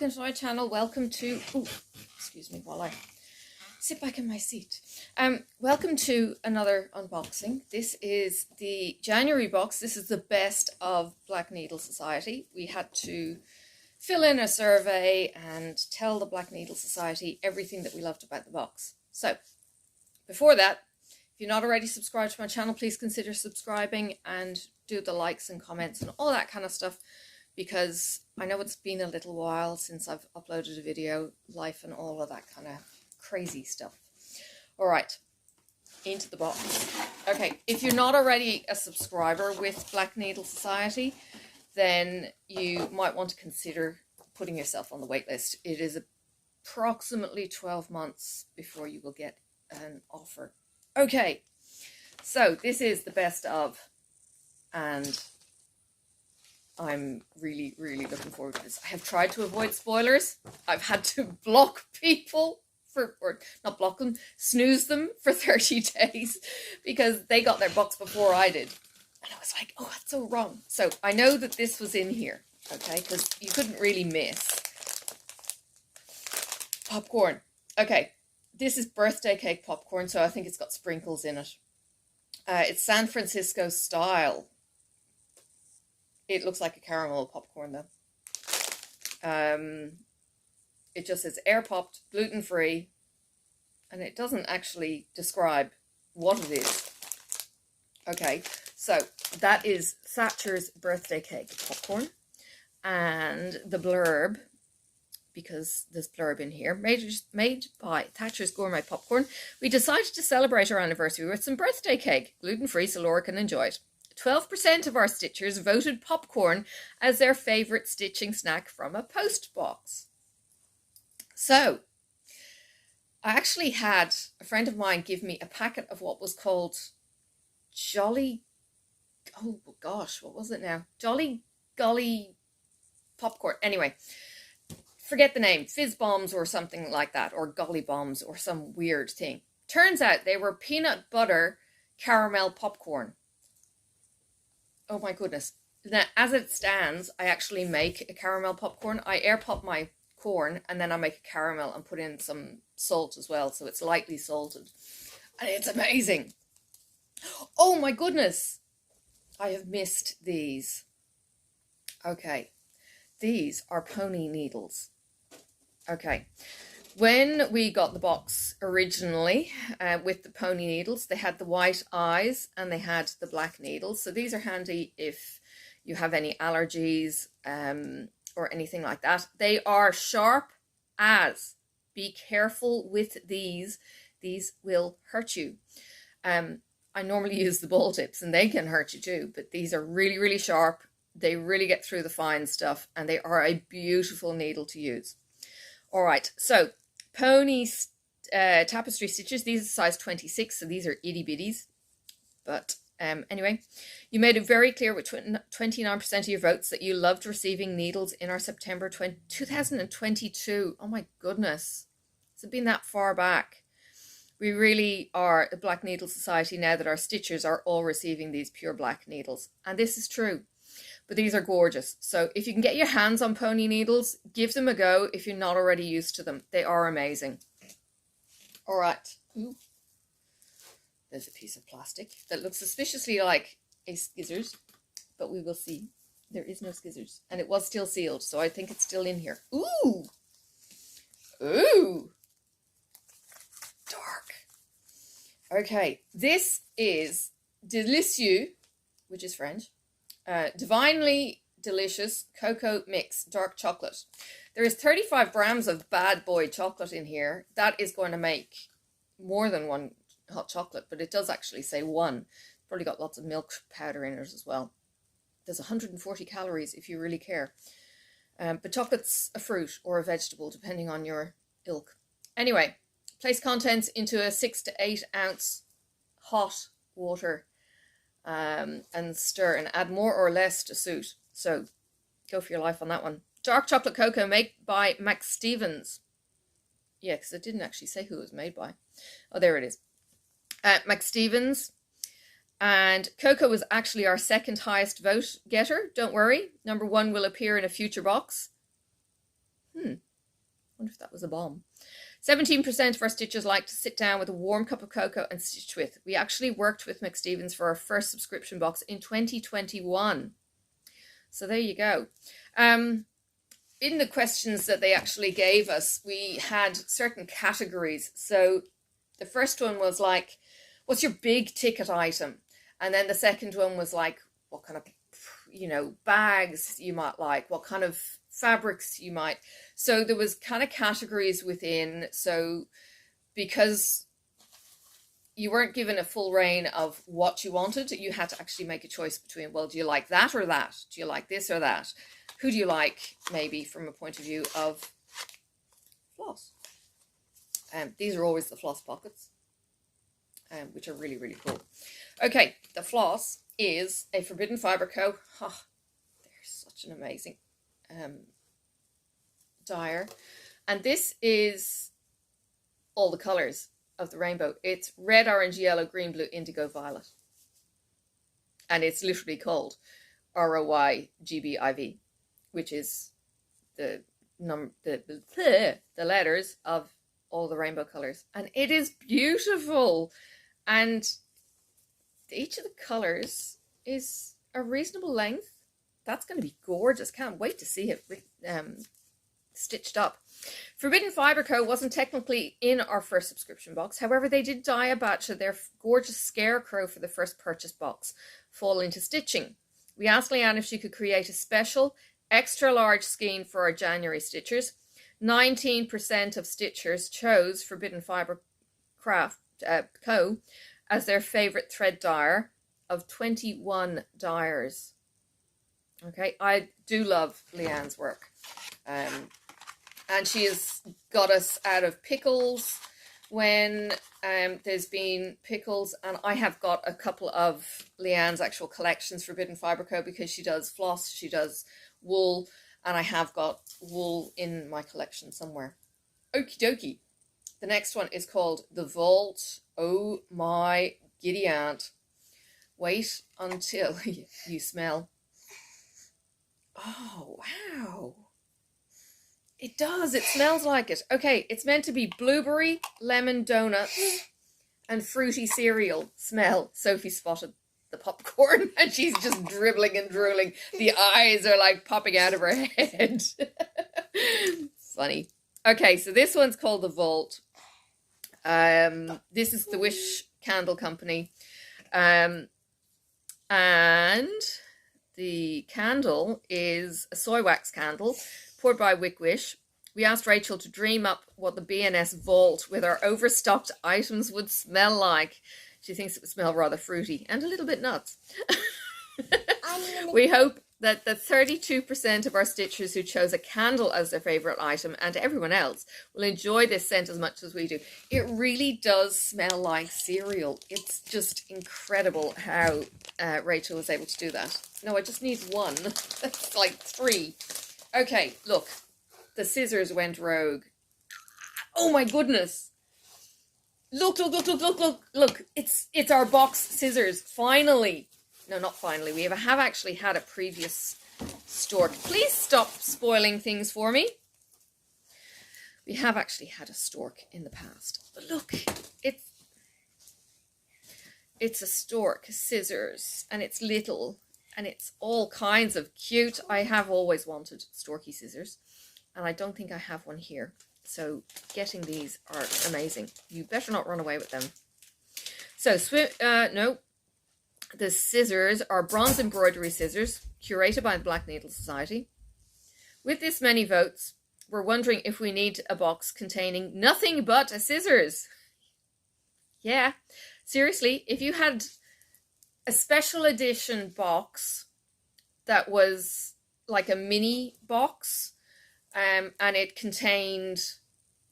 welcome to my channel. Welcome to, excuse me while I sit back in my seat. Welcome to another unboxing. This is the January box. This is the best of Black Needle Society. We had to fill in a survey and tell the Black Needle Society everything that we loved about the box. So, before that, if you're not already subscribed to my channel, please consider subscribing and do the likes and comments and all that kind of stuff, because I know it's been a little while since I've uploaded a video, life and all of that kind of crazy stuff. All right, into the box. Okay, if you're not already a subscriber with Black Needle Society, then you might want to consider putting yourself on the wait list. It is approximately 12 months before you will get an offer. Okay, so this is the best of, and I'm really, really looking forward to this. I have tried to avoid spoilers. I've had to block people or not block them, snooze them for 30 days because they got their box before I did. And I was like, oh, that's so wrong. So I know that this was in here, okay, because you couldn't really miss. Popcorn. Okay, this is birthday cake popcorn, so I think it's got sprinkles in it. It's San Francisco style. It looks like a caramel popcorn, though. It just says air popped, gluten free, and it doesn't actually describe what it is. Okay, so that is Thatcher's birthday cake popcorn, and the blurb, because there's blurb in here, made by Thatcher's Gourmet Popcorn. We decided to celebrate our anniversary with some birthday cake, gluten free, so Laura can enjoy it. 12% of our stitchers voted popcorn as their favourite stitching snack from a post box. So, I actually had a friend of mine give me a packet of what was called Jolly, oh gosh, what was it now? Jolly Golly popcorn. Anyway, forget the name, Fizz Bombs or something like that, or Golly Bombs or some weird thing. Turns out they were peanut butter caramel popcorn. Oh my goodness. Now, as it stands, I actually make a caramel popcorn. I air pop my corn and then I make a caramel and put in some salt as well, so it's lightly salted. And it's amazing. Oh my goodness. I have missed these. Okay. These are pony needles. Okay. When we got the box originally with the pony needles, they had the white eyes and they had the black needles. So these are handy if you have any allergies or anything like that. They are sharp as. Be careful with these. These will hurt you. I normally use the ball tips and they can hurt you too, but these are really, really sharp. They really get through the fine stuff and they are a beautiful needle to use. All right, so pony tapestry stitches. These are size 26, so these are itty bitties. But anyway, you made it very clear with 29% of your votes that you loved receiving needles in our September 2022. Oh my goodness, has it been that far back? We really are a Black Needle Society now that our stitchers are all receiving these pure black needles. And this is true. But these are gorgeous. So if you can get your hands on pony needles, give them a go if you're not already used to them. They are amazing. All right. Ooh. There's a piece of plastic that looks suspiciously like a skizzers, but we will see. There is no skizzers. And it was still sealed, so I think it's still in here. Ooh. Ooh. Dark. Okay. This is Delicieux, which is French. Divinely delicious cocoa mix dark chocolate. There is 35 grams of bad boy chocolate in here. That is going to make more than one hot chocolate, but it does actually say one. Probably got lots of milk powder in it as well. There's 140 calories if you really care. But chocolate's a fruit or a vegetable depending on your ilk. Anyway, place contents into a 6 to 8 ounce hot water. And stir and add more or less to suit. So go for your life on that one. Dark chocolate cocoa made by Max Stevens. Yeah, because it didn't actually say who it was made by. Oh, there it is. Max Stevens. And cocoa was actually our second highest vote getter. Don't worry. Number 1 will appear in a future box. wonder if that was a bomb. 17% of our stitchers like to sit down with a warm cup of cocoa and stitch with. We actually worked with McStevens for our first subscription box in 2021. So there you go. In the questions that they actually gave us, we had certain categories. So the first one was like, what's your big ticket item? And then the second one was like, what kind of, bags you might like, what kind of fabrics you might. So there was kind of categories within. So because you weren't given a full reign of what you wanted, you had to actually make a choice between, well, do you like that or that? Do you like this or that? Who do you like, maybe from a point of view of floss? These are always the floss pockets, which are really, really cool. Okay, the floss is a Forbidden Fibre Co. Oh, they're such an amazing dyer. And this is all the colours of the rainbow. It's red, orange, yellow, green, blue, indigo, violet. And it's literally called ROYGBIV, which is the letters of all the rainbow colours. And it is beautiful. And each of the colours is a reasonable length. That's going to be gorgeous. Can't wait to see it stitched up. Forbidden Fibre Co. wasn't technically in our first subscription box. However, they did dye a batch of their gorgeous scarecrow for the first purchase box, fall into stitching. We asked Leanne if she could create a special extra large skein for our January stitchers. 19% of stitchers chose Forbidden Fibre Co. as their favourite thread dyer of 21 dyers. Okay, I do love Leanne's work. And she has got us out of pickles when there's been pickles. And I have got a couple of Leanne's actual collections, Forbidden Fibre Co., because she does floss, she does wool, and I have got wool in my collection somewhere. Okie dokie. The next one is called The Vault. Oh my giddy aunt. Wait until you smell. Oh, wow. It does. It smells like it. Okay, it's meant to be blueberry, lemon donuts, and fruity cereal smell. Sophie spotted the popcorn and she's just dribbling and drooling. The eyes are like popping out of her head. Funny. Okay, so this one's called The Vault. This is the Wish Candle Company. And the candle is a soy wax candle poured by Wick Wish. We asked Rachel to dream up what the B&S vault with our overstocked items would smell like. She thinks it would smell rather fruity and a little bit nuts. We hope that the 32% of our stitchers who chose a candle as their favourite item and everyone else will enjoy this scent as much as we do. It really does smell like cereal. It's just incredible how Rachel was able to do that. No, I just need one. That's like 3. Okay, look. The scissors went rogue. Oh my goodness. Look. It's our box scissors. Finally. No, not finally. We have actually had a previous stork. Please stop spoiling things for me. We have actually had a stork in the past. But look, it's a stork scissors, and it's little, and it's all kinds of cute. I have always wanted storky scissors, and I don't think I have one here. So getting these are amazing. You better not run away with them. So no. The scissors are bronze embroidery scissors, curated by the Black Needle Society. With this many votes, we're wondering if we need a box containing nothing but scissors. Yeah, seriously, if you had a special edition box that was like a mini box, and it contained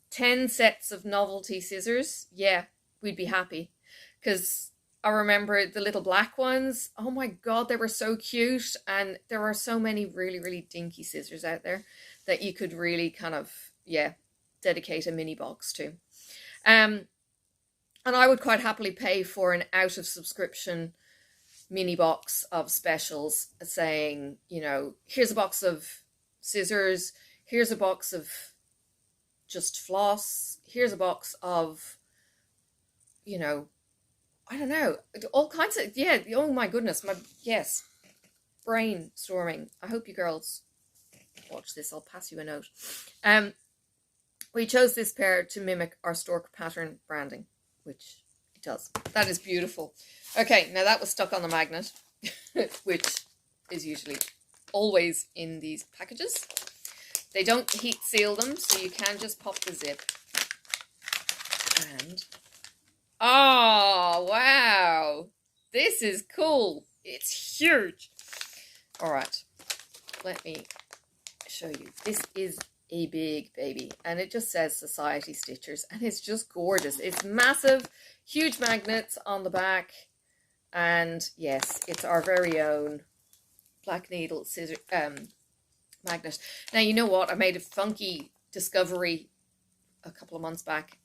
10 sets of novelty scissors, yeah, we'd be happy. Because I remember the little black ones. Oh my God, they were so cute. And there are so many really, really dinky scissors out there that you could really kind of, dedicate a mini box to. And I would quite happily pay for an out of subscription mini box of specials saying, here's a box of scissors, here's a box of just floss. Here's a box of, you know, I don't know, all kinds of, yeah, oh my goodness, yes, brainstorming. I hope you girls watch this. I'll pass you a note. We chose this pair to mimic our stork pattern branding, which it does. That is beautiful. Okay, now that was stuck on the magnet, which is usually always in these packages. They don't heat seal them, so you can just pop the zip. And, oh, wow. This is cool. It's huge. All right, let me show you. This is a big baby, and it just says Society Stitchers, and it's just gorgeous. It's massive, huge magnets on the back, and yes, it's our very own black needle scissor magnet. Now, you know what? I made a funky discovery a couple of months back.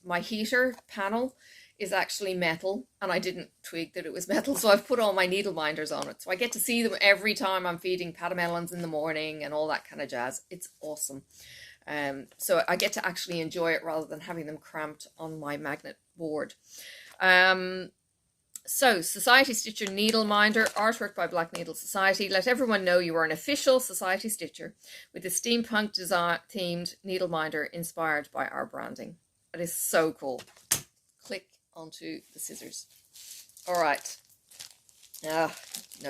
My heater panel is actually metal, and I didn't twig that it was metal, so I've put all my needle minders on it, so I get to see them every time I'm feeding patamelons in the morning and all that kind of jazz. It's awesome. So I get to actually enjoy it rather than having them cramped on my magnet board. So, Society Stitcher Needle Minder, artwork by Black Needle Society. Let everyone know you are an official Society Stitcher with a steampunk design-themed needle minder inspired by our branding. It is so cool. Click onto the scissors. All right. No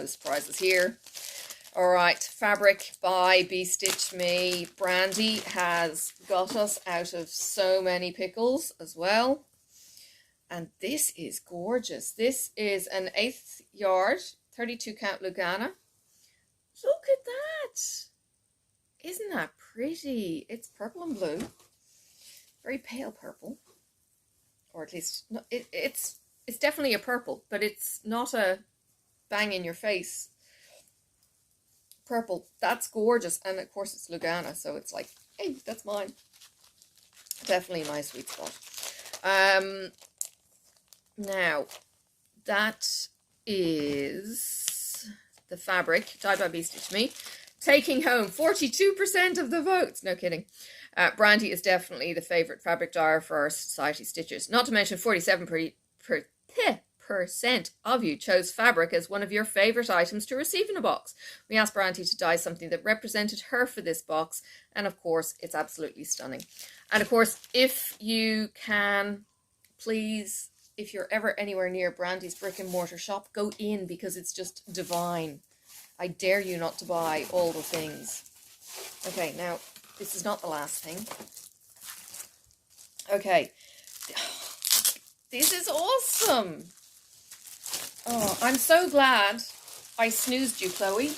surprises here. All right, fabric by Bligh Stitch Me. Brandy has got us out of so many pickles as well. And this is gorgeous. This is an 1/8 yard, 32 count Lugana. Look at that. Isn't that pretty? It's purple and blue. Very pale purple. Or at least, no, it's definitely a purple, but it's not a bang in your face purple. That's gorgeous. And of course it's Lugana, so it's like, hey, that's mine. Definitely my sweet spot. Now, that is the fabric, dyed by Bligh Stitch Me, taking home 42% of the votes. No kidding. Brandy is definitely the favourite fabric dyer for our Society Stitchers. Not to mention 47% of you chose fabric as one of your favourite items to receive in a box. We asked Brandy to dye something that represented her for this box, and of course, it's absolutely stunning. And of course, if you can, please, if you're ever anywhere near Brandy's brick and mortar shop, go in, because it's just divine. I dare you not to buy all the things. Okay, now, this is not the last thing. Okay. This is awesome. Oh, I'm so glad I snoozed you, Chloe,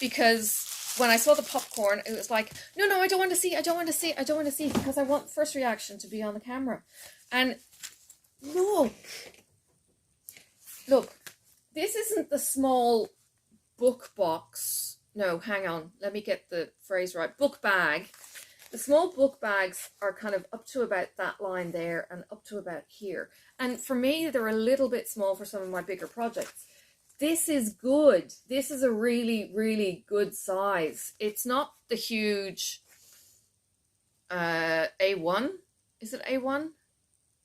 because when I saw the popcorn, it was like, no, I don't want to see, because I want first reaction to be on the camera. And look, this isn't the small book box. No, hang on, let me get the phrase right. Book bag. The small book bags are kind of up to about that line there and up to about here. And for me, they're a little bit small for some of my bigger projects. This is good. This is a really, really good size. It's not the huge A1. Is it A1?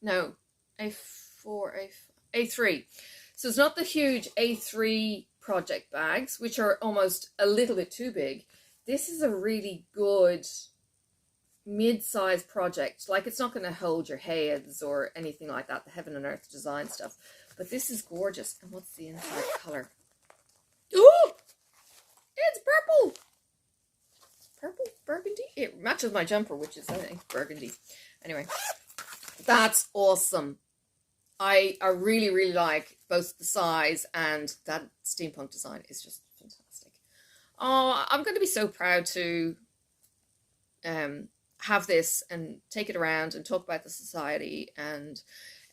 No, A4, A3. So it's not the huge A3 project bags, which are almost a little bit too big. This is a really good mid-size project. Like, it's not going to hold your heads or anything like that, the heaven and earth design stuff. But this is gorgeous. And what's the inside colour? Oh! It's purple! Purple? Burgundy? It matches my jumper, which is, I think, burgundy. Anyway, that's awesome. I really, really like both the size and that steampunk design is just fantastic. Oh, I'm going to be so proud to have this and take it around and talk about the society and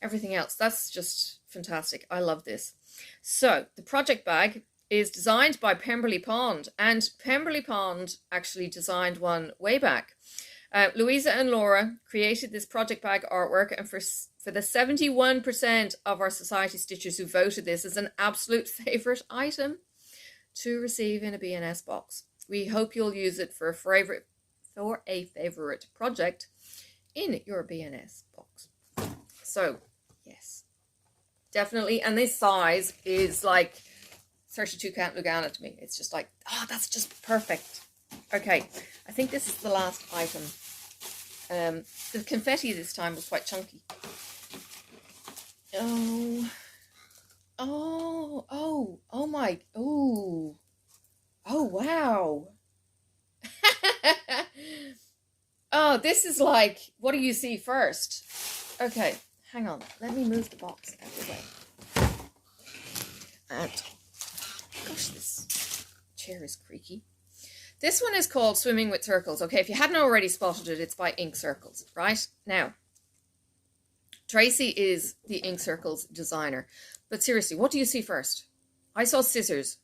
everything else. That's just fantastic. I love this. So the project bag is designed by Pemberley Pond, and Pemberley Pond actually designed one way back. Louisa and Laura created this project bag artwork, and for the 71% of our Society Stitchers who voted this as an absolute favourite item to receive in a B&S box. We hope you'll use it for a for a favorite project in your BNS box. So, yes, definitely. And this size is like 32 count Lugana to me. It's just like, oh, that's just perfect. Okay, I think this is the last item. The confetti this time was quite chunky. Oh my, oh wow. Oh, this is like, what do you see first? Okay, hang on. Let me move the box out of the way. And, gosh, this chair is creaky. This one is called Swimming with Circles. Okay, if you hadn't already spotted it, it's by Ink Circles, right? Now, Tracy is the Ink Circles designer. But seriously, what do you see first? I saw scissors.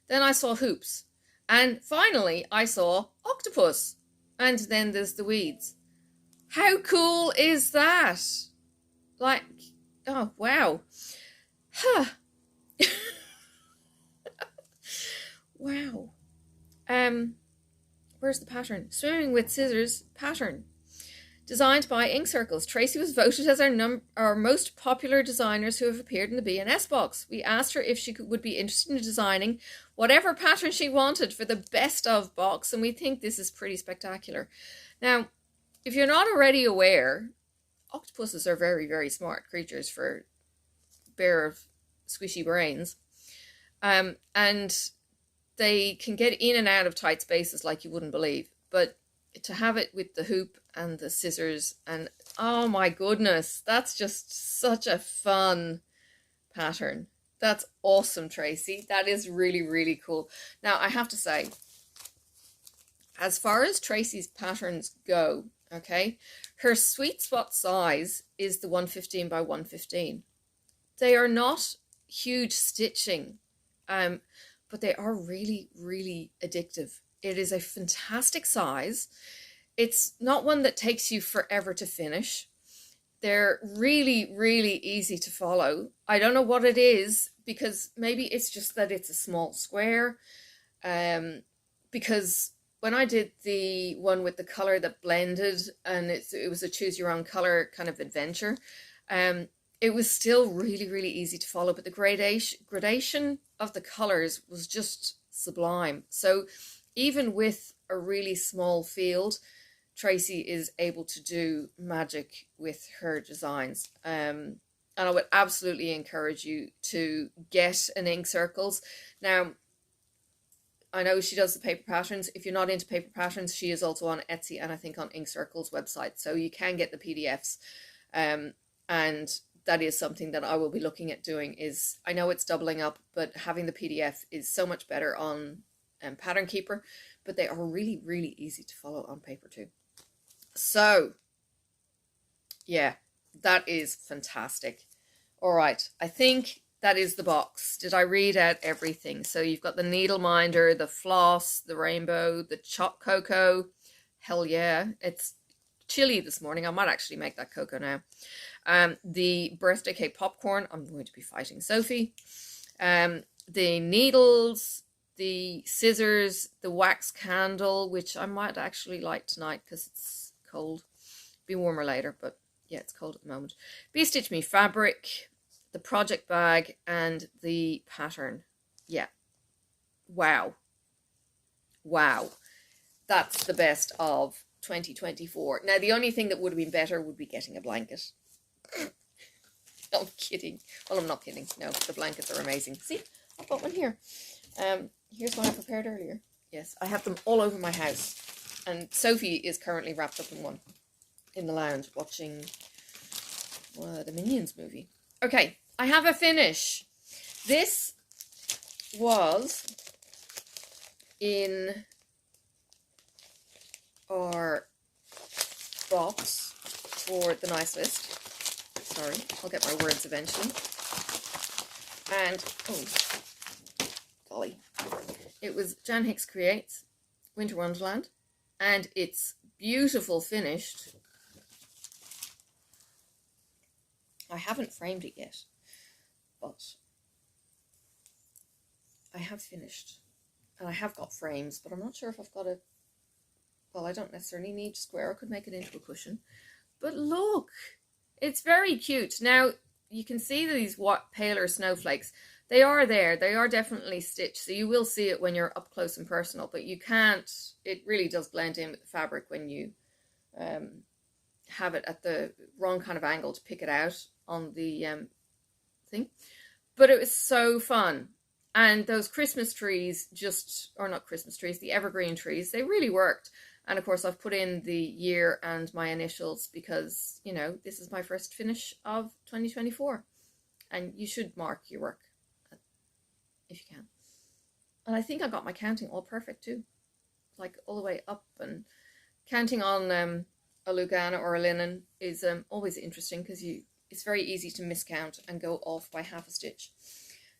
Then I saw hoops. And finally, I saw octopus. And then there's the weeds. How cool is that? Like, oh, wow. Huh. Wow. Where's the pattern? Swimming with Scissors pattern. Designed by Ink Circles. Tracy was voted as our most popular designers who have appeared in the BNS box. We asked her if she would be interested in designing whatever pattern she wanted for the best of box, and we think this is pretty spectacular. Now, if you're not already aware, octopuses are very, very smart creatures for bare of squishy brains. And they can get in and out of tight spaces like you wouldn't believe. But to have it with the hoop and the scissors and, oh my goodness, that's just such a fun pattern. That's awesome, Tracy. That is really, really cool. Now, I have to say, as far as Tracy's patterns go, okay, her sweet spot size is the 115 by 115. They are not huge stitching, but they are really, really addictive. It is a fantastic size. It's not one that takes you forever to finish. They're really, really easy to follow. I don't know what it is, because maybe it's just that it's a small square. Because when I did the one with the color that blended, and it was a choose your own color kind of adventure, it was still really, really easy to follow, but the gradation of the colors was just sublime. So even with a really small field, Tracy is able to do magic with her designs. And I would absolutely encourage you to get an Ink Circles. Now, I know she does the paper patterns. If you're not into paper patterns, she is also on Etsy and I think on Ink Circles website. So you can get the PDFs. And that is something that I will be looking at doing. Is, I know it's doubling up, but having the PDF is so much better on Pattern Keeper. But they are really, really easy to follow on paper too. So, yeah, that is fantastic. All right, I think that is the box. Did I read out everything? So you've got the needle minder, the floss, the rainbow, the choc cocoa. Hell yeah, it's chilly this morning. I might actually make that cocoa now. The birthday cake popcorn. I'm going to be fighting Sophie. The needles, the scissors, the wax candle, which I might actually light tonight because it's cold. Be warmer later, but yeah, it's cold at the moment. Be Stitch Me fabric, the project bag, and the pattern. Yeah. Wow. Wow. That's the best of 2024. Now, the only thing that would have been better would be getting a blanket. I'm kidding. Well, I'm not kidding. No, the blankets are amazing. See, I've got one here. Here's one I prepared earlier. Yes, I have them all over my house. And Sophie is currently wrapped up in one in the lounge watching the Minions movie. Okay, I have a finish. This was in our box for the nice list. Sorry, I'll get my words eventually. And, oh, golly. It was Jan Hicks Creates Winter Wonderland. And it's beautiful finished. I haven't framed it yet, but I have finished. And I have got frames, but I'm not sure if I've got a well, I don't necessarily need square. I could make it into a cushion. But look, it's very cute. Now, you can see these paler snowflakes. They are there. They are definitely stitched. So you will see it when you're up close and personal. But you can't, it really does blend in with the fabric when you have it at the wrong kind of angle to pick it out on the thing. But it was so fun. And those Christmas trees or not Christmas trees, the evergreen trees, they really worked. And of course, I've put in the year and my initials because, you know, this is my first finish of 2024. And you should mark your work if you can. And I think I got my counting all perfect too. Like all the way up, and counting on a Lugana or a linen is always interesting because it's very easy to miscount and go off by half a stitch.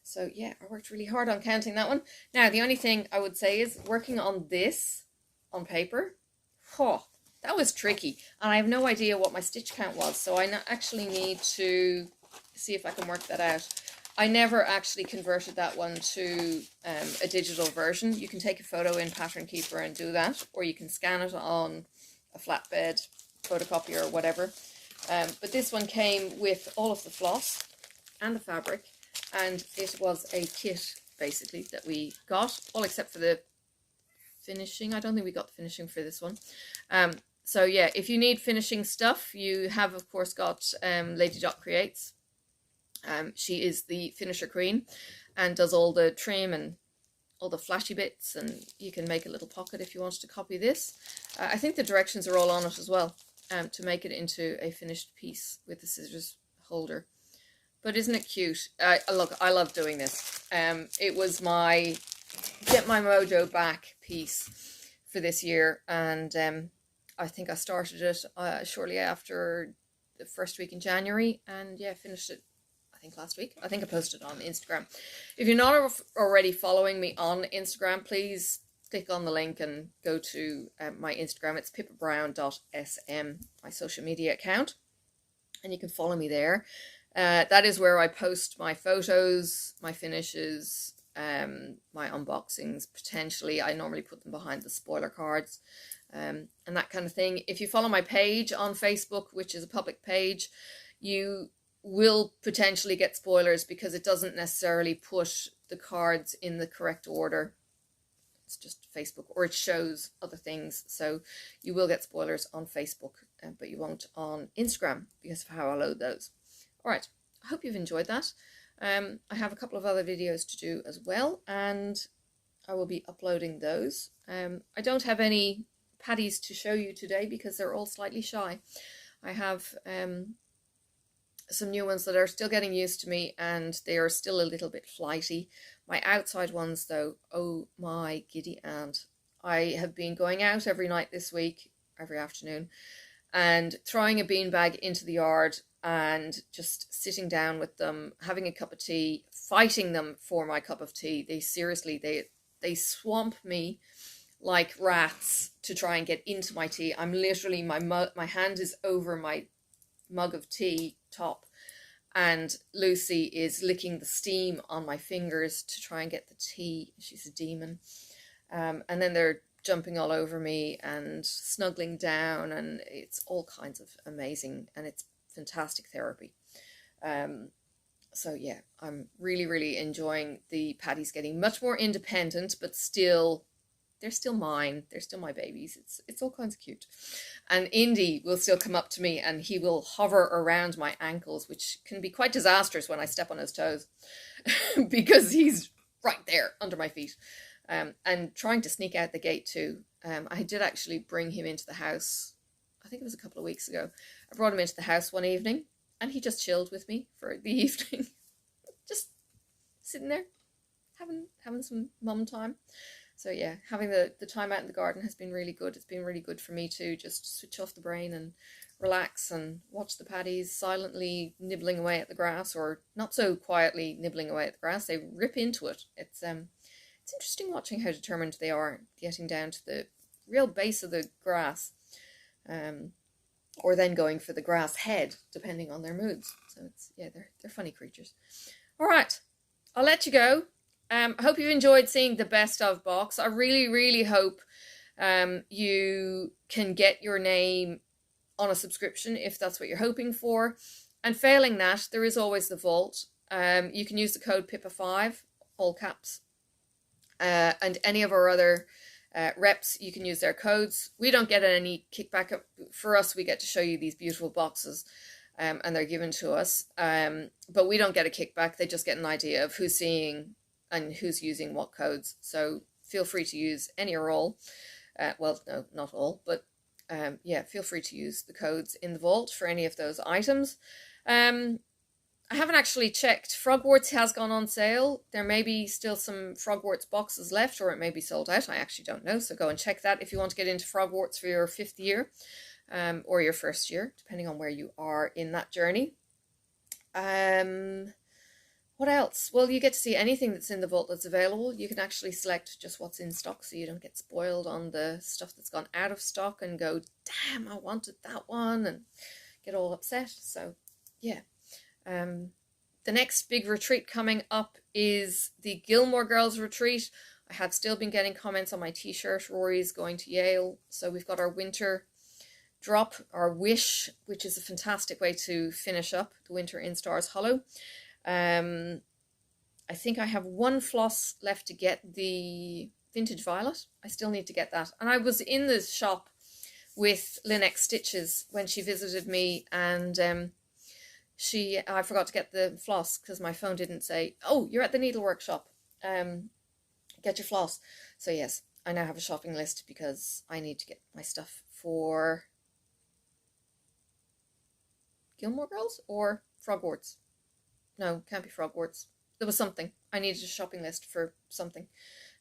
So yeah, I worked really hard on counting that one. Now, the only thing I would say is working on this on paper, that was tricky. And I have no idea what my stitch count was. So I actually need to see if I can work that out. I never actually converted that one to a digital version. You can take a photo in Pattern Keeper and do that, or you can scan it on a flatbed photocopier or whatever. But this one came with all of the floss and the fabric, and it was a kit basically that we got, all except for the finishing. I don't think we got the finishing for this one. So yeah, if you need finishing stuff, you have of course got Lady Dot Creates. She is the finisher queen and does all the trim and all the flashy bits, and you can make a little pocket if you wanted to copy this. I think the directions are all on it as well, to make it into a finished piece with the scissors holder. But isn't it cute? Look, I love doing this. It was my get my mojo back piece for this year, and I think I started it shortly after the first week in January, and yeah, finished it I think last week. I think I posted it on Instagram. If you're not already following me on Instagram, please click on the link and go to my Instagram. It's pippabrown.sm, my social media account, and you can follow me there. That is where I post my photos, my finishes, my unboxings. Potentially I normally put them behind the spoiler cards, and that kind of thing. If you follow my page on Facebook, which is a public page, you will potentially get spoilers because it doesn't necessarily put the cards in the correct order. It's just Facebook, or it shows other things, so you will get spoilers on Facebook, but you won't on Instagram because of how I load those. Alright, I hope you've enjoyed that. I have a couple of other videos to do as well, and I will be uploading those. I don't have any paddies to show you today because they're all slightly shy. I have some new ones that are still getting used to me, and they are still a little bit flighty. My outside ones though, oh my giddy aunt. I have been going out every night this week, every afternoon, and throwing a beanbag into the yard and just sitting down with them, having a cup of tea, fighting them for my cup of tea. They seriously, they swamp me like rats to try and get into my tea. I'm literally, my hand is over my mug of tea top, and Lucy is licking the steam on my fingers to try and get the tea. She's a demon. And then they're jumping all over me and snuggling down, and it's all kinds of amazing, and it's fantastic therapy. So yeah, I'm really enjoying the paddies getting much more independent, but still, they're still mine. They're still my babies. It's all kinds of cute. And Indy will still come up to me and he will hover around my ankles, which can be quite disastrous when I step on his toes because he's right there under my feet. And trying to sneak out the gate too. I did actually bring him into the house, I think it was a couple of weeks ago. I brought him into the house one evening and he just chilled with me for the evening. Just sitting there, having some mum time. So yeah, having the time out in the garden has been really good. It's been really good for me to just switch off the brain and relax and watch the paddies silently nibbling away at the grass, or not so quietly nibbling away at the grass. They rip into it. It's interesting watching how determined they are getting down to the real base of the grass, or then going for the grass head, depending on their moods. So it's, yeah, they're funny creatures. All right, I'll let you go. I hope you've enjoyed seeing the best of box. I really hope You can get your name on a subscription if that's what you're hoping for. And failing that, there is always the vault. You can use the code PIPA5, all caps. And any of our other reps, you can use their codes. We don't get any kickback. For us, we get to show you these beautiful boxes, and they're given to us. But we don't get a kickback. They just get an idea of who's seeing and who's using what codes. So feel free to use any or all. Well, no, not all, but yeah, feel free to use the codes in the vault for any of those items. I haven't actually checked. Frogwarts has gone on sale. There may be still some Frogwarts boxes left, or it may be sold out. I actually don't know. So go and check that if you want to get into Frogwarts for your 5th year, or your 1st year, depending on where you are in that journey. What else? Well, you get to see anything that's in the vault that's available. You can actually select just what's in stock, so you don't get spoiled on the stuff that's gone out of stock and go, damn, I wanted that one, and get all upset. So yeah. The next big retreat coming up is the Gilmore Girls retreat. I have still been getting comments on my t-shirt. Rory's going to Yale. So we've got our winter drop, our wish, which is a fantastic way to finish up the winter in Stars Hollow. I think I have one floss left to get, the Vintage Violet. I still need to get that. And I was in the shop with Lynx Stitches when she visited me, and I forgot to get the floss because my phone didn't say, oh, you're at the needlework shop. Get your floss. So yes, I now have a shopping list because I need to get my stuff for Gilmore Girls or Frogwarts. No, can't be Frogwarts. There was something. I needed a shopping list for something.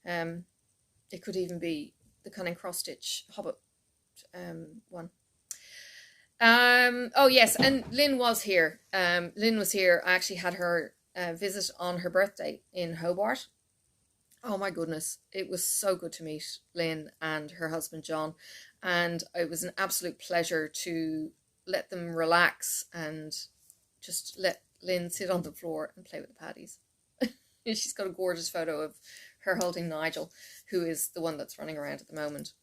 It could even be the Cunning Cross Stitch Hobbit one. Oh yes, and Lynn was here. Lynn was here. I actually had her visit on her birthday in Hobart. Oh my goodness, it was so good to meet Lynn and her husband John, and it was an absolute pleasure to let them relax and just let Lynn sit on the floor and play with the paddies. She's got a gorgeous photo of her holding Nigel, who is the one that's running around at the moment.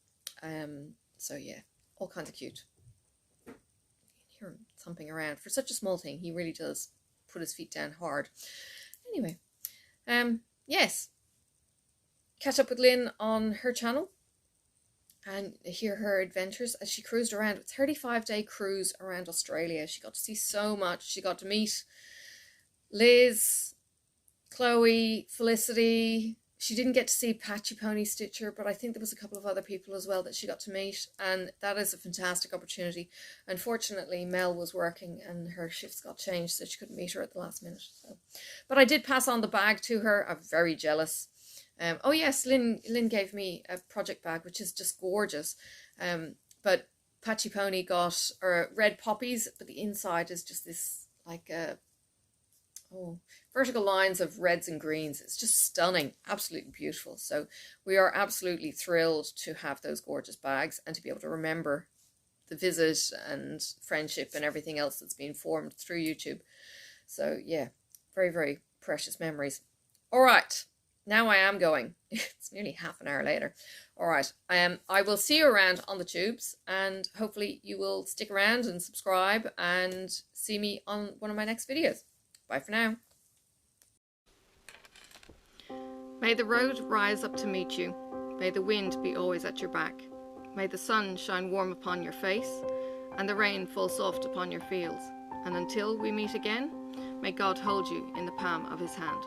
So yeah, all kinds of cute. Hear him thumping around. For such a small thing, he really does put his feet down hard. Anyway, yes, catch up with Lynn on her channel and hear her adventures as she cruised around. A 35-day cruise around Australia. She got to see so much. She got to meet Liz, Chloe, Felicity. She didn't get to see Patchy Pony Stitcher, but I think there was a couple of other people as well that she got to meet, and that is a fantastic opportunity. Unfortunately, Mel was working and her shifts got changed, so she couldn't meet her at the last minute. So, but I did pass on the bag to her. I'm very jealous. Oh yes, Lynn gave me a project bag, which is just gorgeous. But Patchy Pony got red poppies, but the inside is just this like vertical lines of reds and greens. It's just stunning, absolutely beautiful. So we are absolutely thrilled to have those gorgeous bags and to be able to remember the visit and friendship and everything else that's been formed through YouTube. So yeah, very, very precious memories. All right, now I am going. It's nearly half an hour later. All right, I will see you around on the tubes, and hopefully you will stick around and subscribe and see me on one of my next videos. Bye for now. May the road rise up to meet you. May the wind be always at your back. May the sun shine warm upon your face, and the rain fall soft upon your fields. And until we meet again, may God hold you in the palm of his hand.